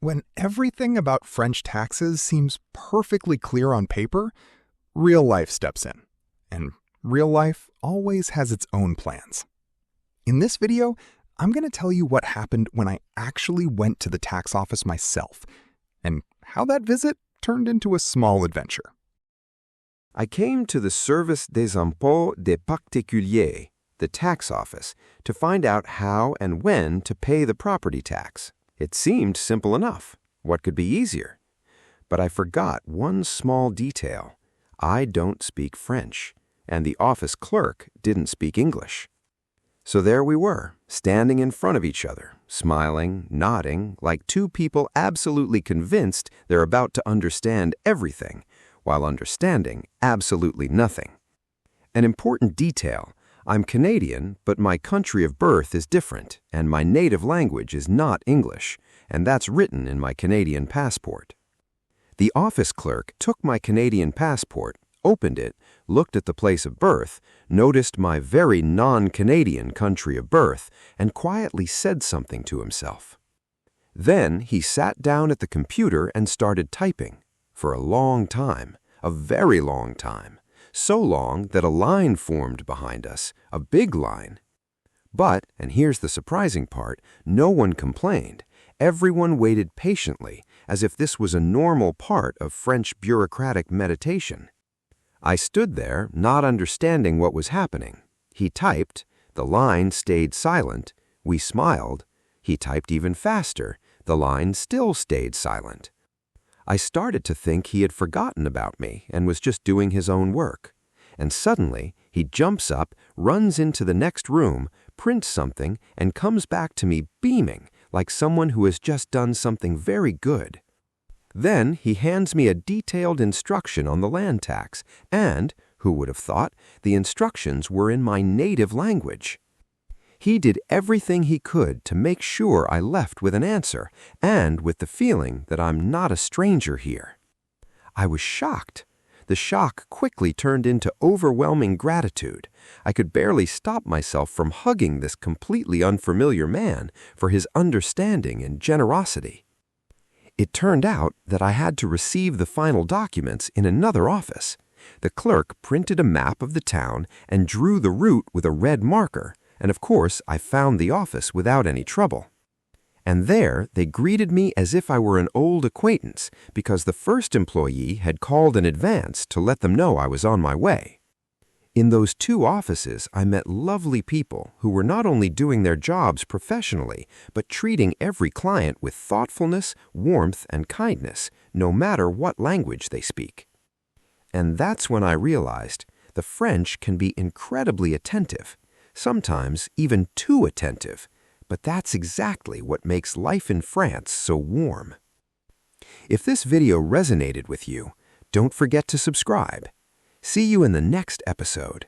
When everything about French taxes seems perfectly clear on paper, real life steps in. And real life always has its own plans. In this video, I'm going to tell you what happened when I actually went to the tax office myself, and how that visit turned into a small adventure. I came to the Service des Impôts des Particuliers, the tax office, to find out how and when to pay the property tax. It seemed simple enough. What could be easier? But I forgot one small detail. I don't speak French, and the office clerk didn't speak English. So there we were, standing in front of each other, smiling, nodding, like two people absolutely convinced they're about to understand everything, while understanding absolutely nothing. An important detail: I'm Canadian, but my country of birth is different, and my native language is not English, and that's written in my Canadian passport. The office clerk took my Canadian passport, opened it, looked at the place of birth, noticed my very non-Canadian country of birth, and quietly said something to himself. Then he sat down at the computer and started typing, for a long time, a very long time. So long that a line formed behind us, a big line. But, and here's the surprising part, no one complained. Everyone waited patiently, as if this was a normal part of French bureaucratic meditation. I stood there, not understanding what was happening. He typed, the line stayed silent, we smiled. He typed even faster, the line still stayed silent. I started to think he had forgotten about me and was just doing his own work. And suddenly, he jumps up, runs into the next room, prints something, and comes back to me beaming, like someone who has just done something very good. Then he hands me a detailed instruction on the land tax, and, who would have thought, the instructions were in my native language. He did everything he could to make sure I left with an answer, and with the feeling that I'm not a stranger here. I was shocked. The shock quickly turned into overwhelming gratitude. I could barely stop myself from hugging this completely unfamiliar man for his understanding and generosity. It turned out that I had to receive the final documents in another office. The clerk printed a map of the town and drew the route with a red marker. And of course, I found the office without any trouble. And there, they greeted me as if I were an old acquaintance, because the first employee had called in advance to let them know I was on my way. In those two offices, I met lovely people who were not only doing their jobs professionally, but treating every client with thoughtfulness, warmth, and kindness, no matter what language they speak. And that's when I realized the French can be incredibly attentive. Sometimes even too attentive, but that's exactly what makes life in France so warm. If this video resonated with you, don't forget to subscribe. See you in the next episode.